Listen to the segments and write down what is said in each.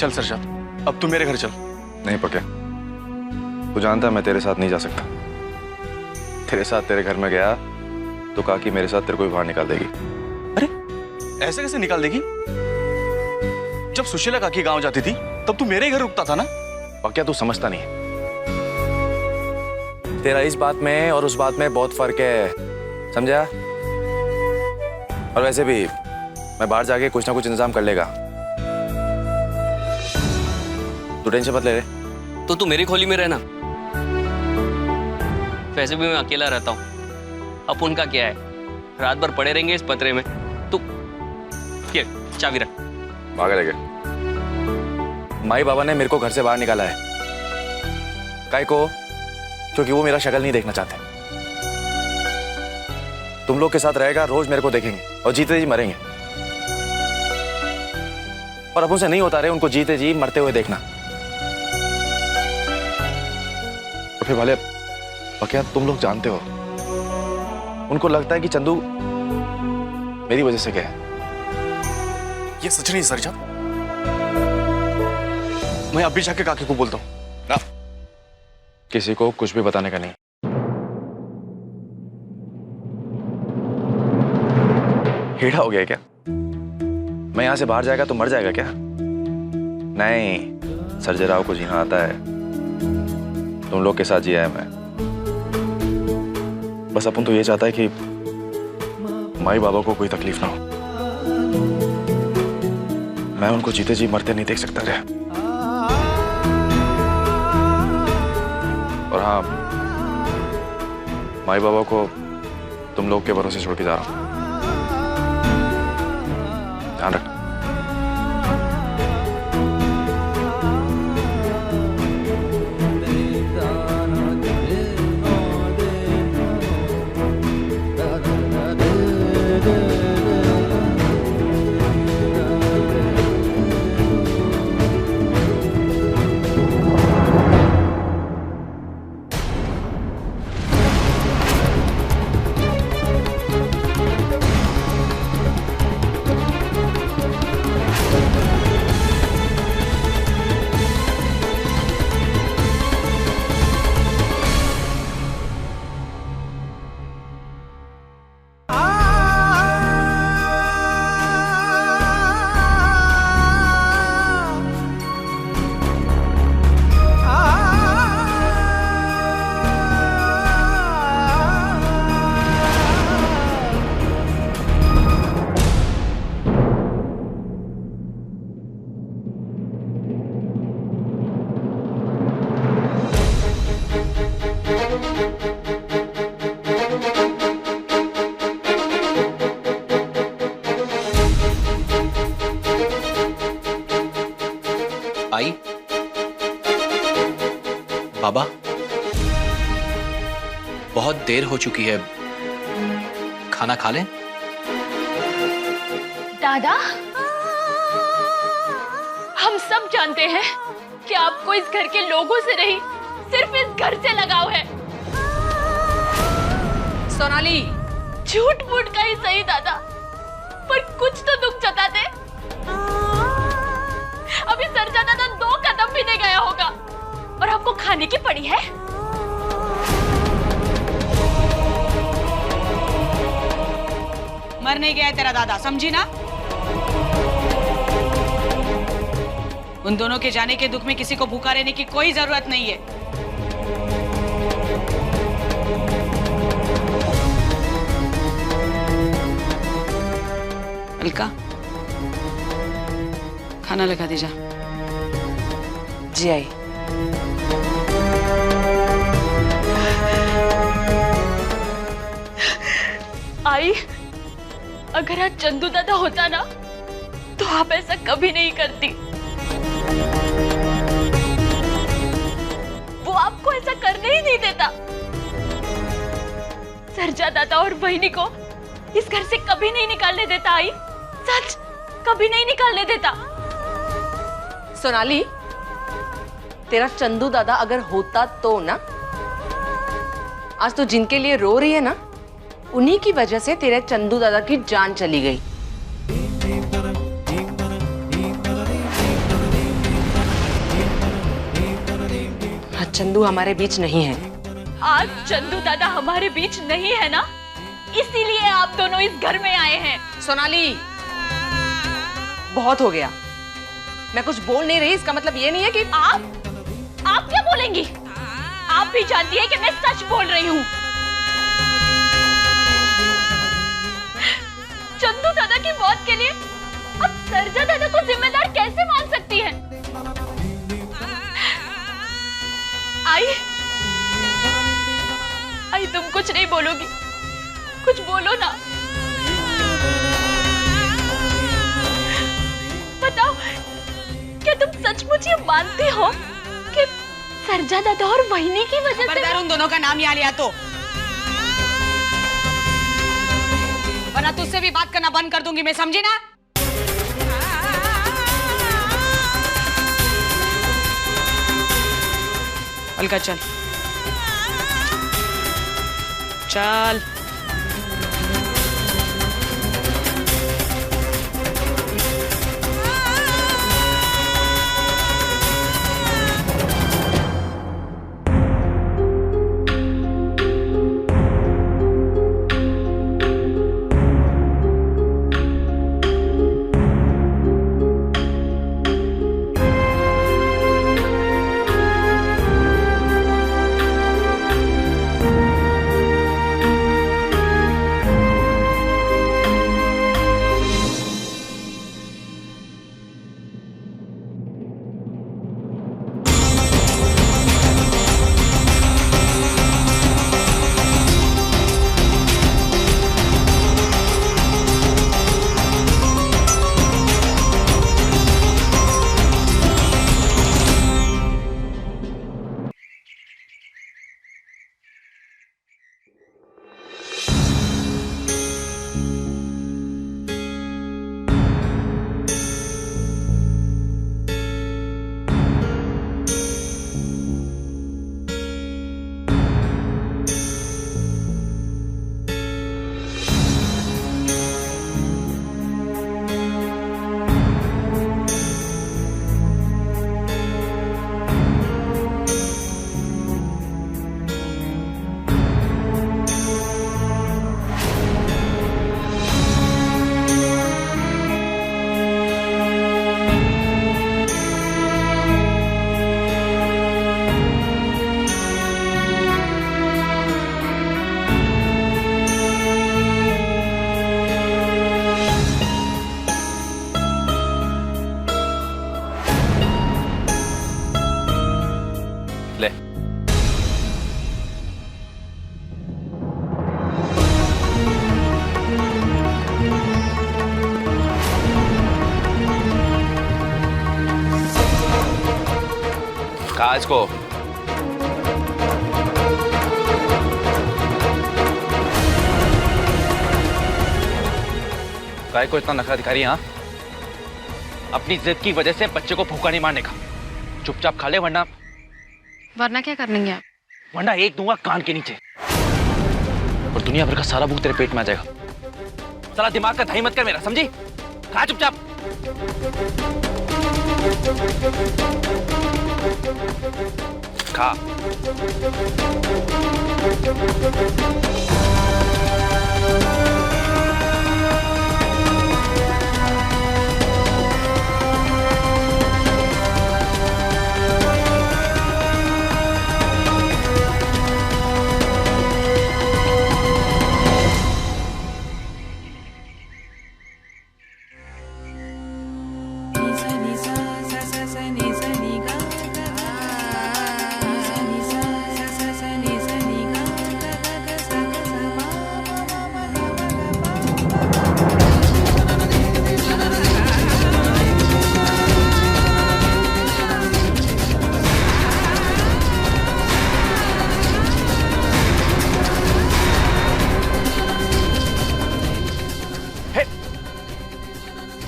चल सरजाद, अब तू मेरे घर चल। नहीं पक्के, तू जानता है मैं तेरे साथ नहीं जा सकता। तेरे साथ तेरे घर में गया तो काकी मेरे साथ तेरे को भी बाहर निकाल देगी। अरे ऐसे कैसे निकाल देगी? जब सुशीला काकी गांव जाती थी तब तू मेरे ही घर रुकता था ना। पक्का तू समझता नहीं है। तेरा इस बात में और उस बात में बहुत फर्क है, समझा? और वैसे भी मैं बाहर जाके कुछ ना कुछ इंतजाम कर लेगा, तू टेंशन मत ले रे। तो तू मेरी खोली में रहना। वैसे भी मैं अकेला रहता हूँ, अपन का क्या है, रात भर पड़े रहेंगे इस पतरे में। तू ये चाबी रख। भागा लेके। माई बाबा ने मेरे को घर से बाहर निकाला है, काहे को? क्योंकि वो मेरा शक्ल नहीं देखना चाहते। तुम लोग के साथ रहेगा, रोज मेरे को देखेंगे और जीते जी मरेंगे। और अब उनसे नहीं होता रे उनको जीते जी मरते हुए देखना। तो फिर भले क्या तुम लोग जानते हो, उनको लगता है कि चंदू मेरी वजह से गया है। ये सच नहीं सरजाद, मैं अभी जाके काकी को बोलता हूँ ना। किसी को कुछ भी बताने का नहीं। हेड़ा हो गया क्या? मैं यहां से बाहर जाएगा तो मर जाएगा क्या? नहीं, सर्जे राव को जीना आता है। तुम लोग के साथ जिया है मैं। बस अपन तो ये चाहता है कि माई बाबा को कोई तकलीफ ना हो। मैं उनको जीते जी मरते नहीं देख सकता रे। और हाँ, माई बाबा को तुम लोग के भरोसे छोड़ के जा रहा हूं, ध्यान रखना। आई बाबा, बहुत देर हो चुकी है, खाना खा लें? दादा, हम सब जानते हैं कि आपको इस घर के लोगों से नहीं, सिर्फ इस घर से लगाव है। सोनाली, झूठ मूठ का ही सही दादा, पर कुछ तो दुख जताते। अभी सरजा दादा 2 कदम भी नहीं गया होगा और आपको खाने की पड़ी है। मर नहीं गया है तेरा दादा, समझी ना? उन दोनों के जाने के दुख में किसी को भूखा रहने की कोई जरूरत नहीं है। अलका, खाना लगा दे जा। जी आई। आई, अगर आज चंदू दादा होता ना तो आप ऐसा कभी नहीं करती। वो आपको ऐसा करने ही नहीं देता। सरजा दादा और बहनी को इस घर से कभी नहीं निकालने देता। आई, सच कभी नहीं निकालने देता। सोनाली, तेरा चंदू दादा अगर होता तो ना, आज तो जिनके लिए रो रही है ना, उन्हीं की वजह से तेरे चंदू दादा की जान चली गई। चंदू हमारे बीच नहीं है। आज चंदू दादा हमारे बीच नहीं है ना, इसीलिए आप दोनों इस घर में आए हैं। सोनाली, बहुत हो गया। मैं कुछ बोल नहीं रही, इसका मतलब ये नहीं है कि आप क्या बोलेंगी? आप भी जानती है कि मैं सच बोल रही हूँ। चंदू दादा की मौत के लिए अब सरजा दादा को जिम्मेदार कैसे मान सकती है? आई तुम कुछ नहीं बोलोगी, कुछ बोलो ना। बताओ, क्या तुम सचमुच ये मानती हो कि सरजा दादा और वहिनी की वजह से? खबरदार उन दोनों का नाम यहाँ लिया तो, वरना तुझसे भी बात करना बंद कर दूंगी मैं, समझी ना? अलका चल चल। कहा इसको? काय को इतना नखरा दिखा रही है? हाँ, अपनी जिद की वजह से बच्चे को भूखा नहीं मारने का। चुपचाप खा ले, वरना क्या कर लेंगे आप? वरना एक दूंगा कान के नीचे और दुनिया भर का सारा भूख तेरे पेट में आ जाएगा। साला दिमाग का दही मत कर मेरा, समझी? खा चुपचाप। खा।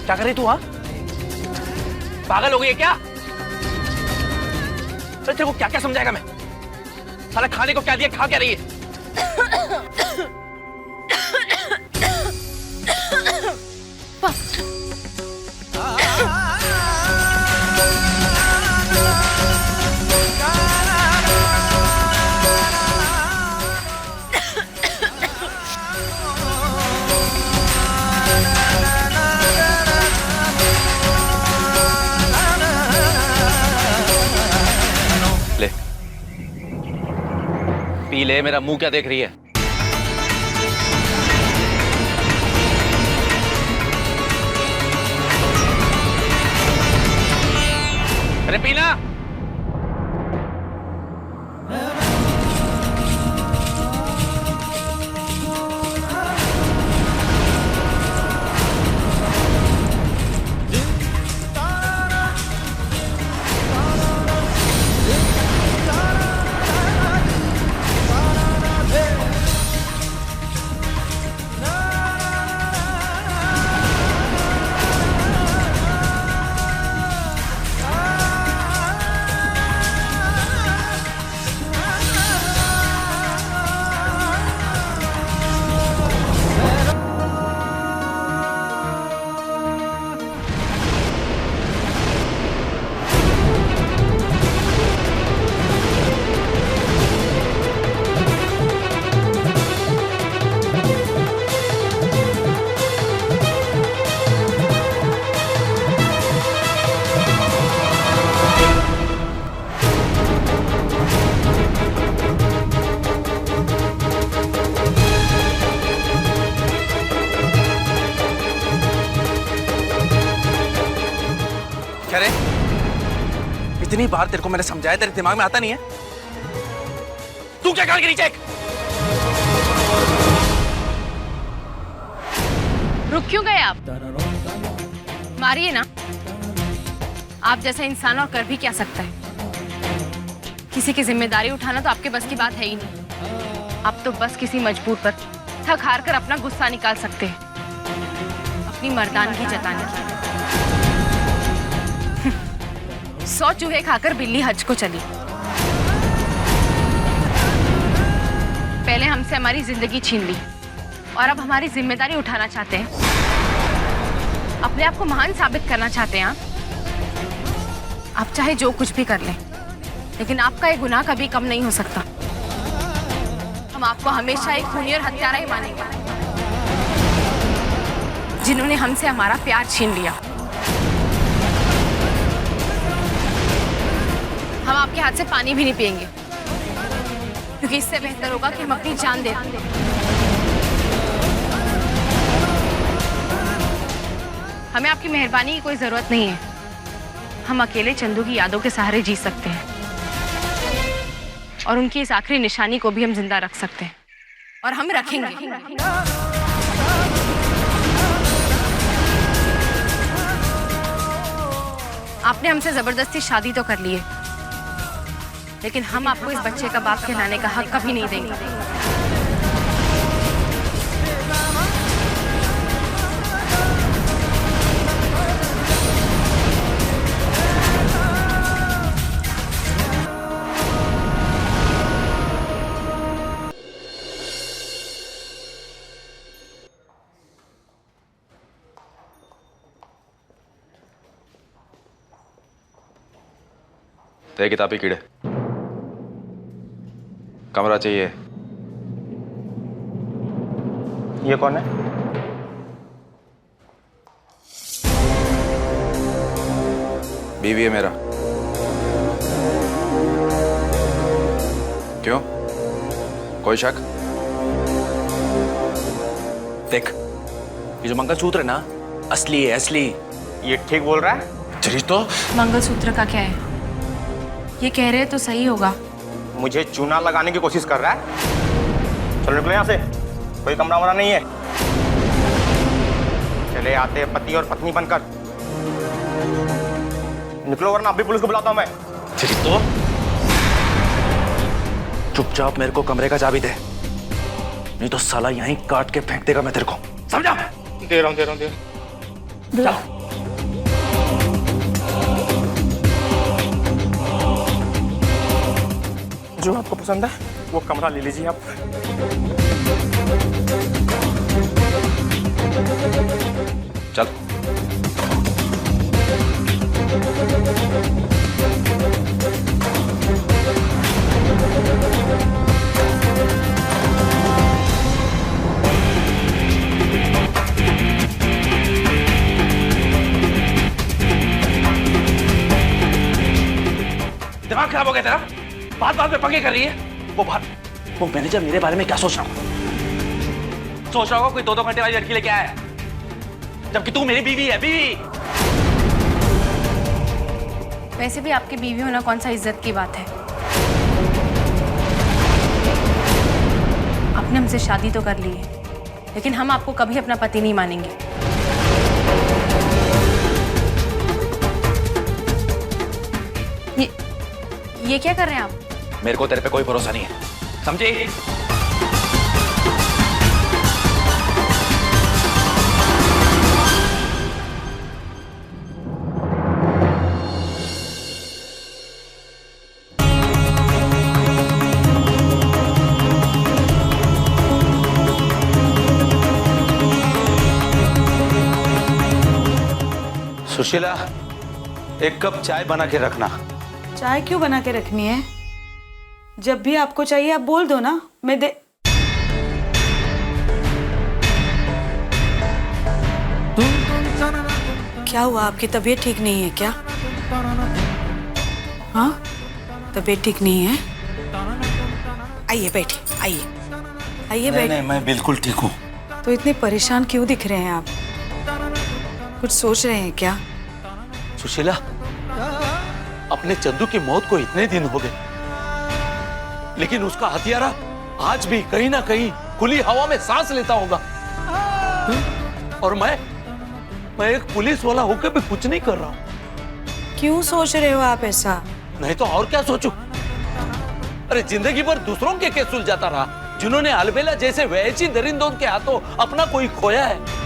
क्या कर रही तू? हाँ, पागल हो गई है क्या? चल, तेरे को क्या क्या समझाएगा मैं? साला खाने को क्या दिया, खा क्या रही है? पी ले, मेरा मुंह क्या देख रही है? अरे पीना। क्या रे? इतनी बार तेरे को मैंने समझाया, तेरे दिमाग में आता नहीं है? तू क्या करके नीचे? रुक क्यों गए आप? मारिए ना। आप जैसा इंसान और कर भी क्या सकता है? किसी की जिम्मेदारी उठाना तो आपके बस की बात है ही नहीं। आप तो बस किसी मजबूर पर थक हार कर अपना गुस्सा निकाल सकते हैं, अपनी मर्दानगी जताने की। 100 चूहे खाकर बिल्ली हज को चली। पहले हमसे हमारी जिंदगी छीन ली और अब हमारी जिम्मेदारी उठाना चाहते हैं। अपने आप को महान साबित करना चाहते हैं आप चाहे जो कुछ भी कर लें, लेकिन आपका ये गुनाह कभी कम नहीं हो सकता। हम आपको हमेशा एक खूनी और हत्यारा ही मानेंगे, जिन्होंने हमसे हमारा प्यार छीन लिया। हम आपके हाथ से पानी भी नहीं पिएंगे, क्योंकि इससे बेहतर होगा कि हम अपनी जान दे दें। हमें आपकी मेहरबानी की कोई जरूरत नहीं है। हम अकेले चंदू की यादों के सहारे जी सकते हैं और उनकी इस आखिरी निशानी को भी हम जिंदा रख सकते हैं, और हम रखेंगे। आपने हमसे जबरदस्ती शादी तो कर ली है, लेकिन हम आपको इस बच्चे का बाप कहलाने का हक कभी नहीं देंगे। ते किताबी कीड़े, कमरा चाहिए। ये कौन है? बीवी है मेरा। क्यों, कोई शक? देख, ये जो मंगलसूत्र है ना, असली है, असली। ये ठीक बोल रहा है? चलिए तो मंगलसूत्र का क्या है? ये कह रहे तो सही होगा। मुझे चूना लगाने की कोशिश कर रहा है। चलो निकलो यहाँ से, कोई कमरा वमरा नहीं है। चले आते हैं पति और पत्नी बनकर। निकलो वरना अभी पुलिस को बुलाता हूँ मैं। चलिए तो चुपचाप मेरे को कमरे का चाबी दे, नहीं तो साला यहीं काट के फेंक देगा मैं तेरे को, समझा? दे रहा हूँ। चलो। जो आपको पसंद है वो कमरा ले लीजिए आप। चल। दिमाग खराब हो गया तेरा? बात बात में पंगे कर रही है। वो वो मैनेजर मेरे बारे में क्या सोच रहा होगा? सोच रहा होगा कोई 2-2 घंटे वाली लड़की लेके आया है, जबकि तू मेरी बीवी है, बीवी। वैसे भी आपकी बीवी होना कौन सा इज्जत की बात है। आपने हमसे शादी तो कर ली है, लेकिन हम आपको कभी अपना पति नहीं मानेंगे। ये क्या कर रहे हैं आप? मेरे को तेरे पे कोई भरोसा नहीं है, समझे? सुशीला, एक कप चाय बना के रखना। चाय क्यों बना के रखनी है? जब भी आपको चाहिए आप बोल दो ना, मैं दे। क्या हुआ, आपकी तबीयत ठीक नहीं है क्या? हाँ, तबीयत ठीक नहीं है? आइए बैठिए, आइए आइए बैठिए। नहीं, मैं बिल्कुल ठीक हूँ। तो इतने परेशान क्यों दिख रहे हैं आप? कुछ सोच रहे हैं क्या? सुशीला, अपने चंदू की मौत को इतने दिन हो गए, लेकिन उसका हत्यारा आज भी कहीं ना कहीं खुली हवा में सांस लेता होगा। और मैं एक पुलिस वाला होकर भी कुछ नहीं कर रहा हूं। क्यों सोच रहे हो आप ऐसा? नहीं तो और क्या सोचूं? अरे जिंदगी भर दूसरों के केस सुलझाता रहा, जिन्होंने अलबेला जैसे वैसी दरिंदों के हाथों अपना कोई खोया है।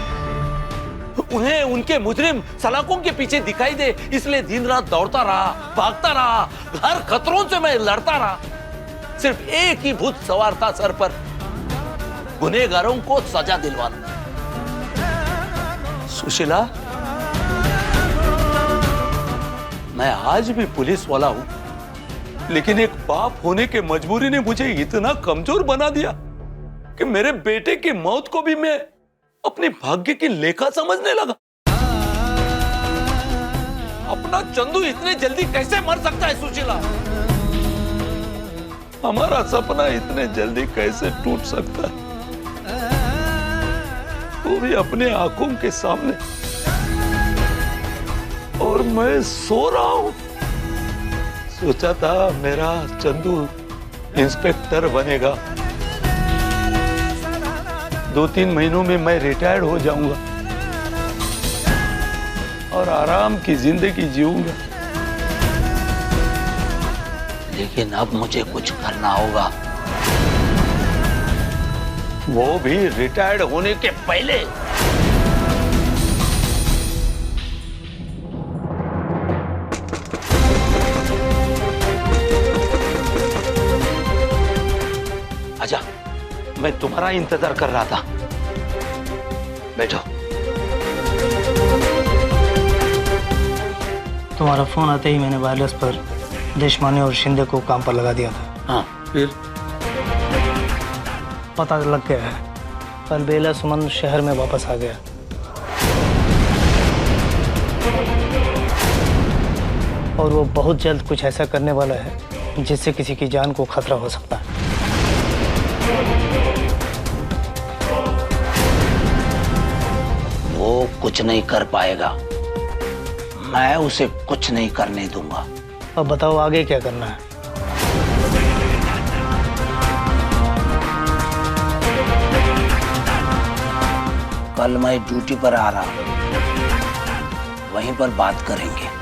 उन्हें उनके मुजरिम सलाखों के पीछे दिखाई दे, इसलिए दिन रात दौड़ता रहा, भागता रहा, हर खतरों से मैं लड़ता रहा। सिर्फ एक ही भूत सवार था सर पर, गुनहगारों को सजा दिलवाना। सुशीला, मैं आज भी पुलिस वाला हूं, लेकिन एक बाप होने के मजबूरी ने मुझे इतना कमजोर बना दिया कि मेरे बेटे की मौत को भी मैं अपने भाग्य की लेखा समझने लगा। अपना चंदू इतने जल्दी कैसे मर सकता है सुशीला? हमारा सपना इतने जल्दी कैसे टूट सकता है, वो भी अपने आंखों के सामने, और मैं सो रहा हूं। सोचा था मेरा चंदू इंस्पेक्टर बनेगा, 2-3 महीनों में मैं रिटायर्ड हो जाऊंगा और आराम की जिंदगी जीऊंगा। लेकिन अब मुझे कुछ करना होगा, वो भी रिटायर्ड होने के पहले। आजा, मैं तुम्हारा इंतजार कर रहा था। बैठो। तुम्हारा फोन आते ही मैंने वायरलेस पर देशमाने और शिंदे को काम पर लगा दिया था। हाँ, फिर? पता लग गया है, अलबेला सुमन शहर में वापस आ गया। और वो बहुत जल्द कुछ ऐसा करने वाला है जिससे किसी की जान को खतरा हो सकता है। वो कुछ नहीं कर पाएगा, मैं उसे कुछ नहीं करने दूंगा। अब बताओ आगे क्या करना है? कल मैं ड्यूटी पर आ रहा हूं, वहीं पर बात करेंगे।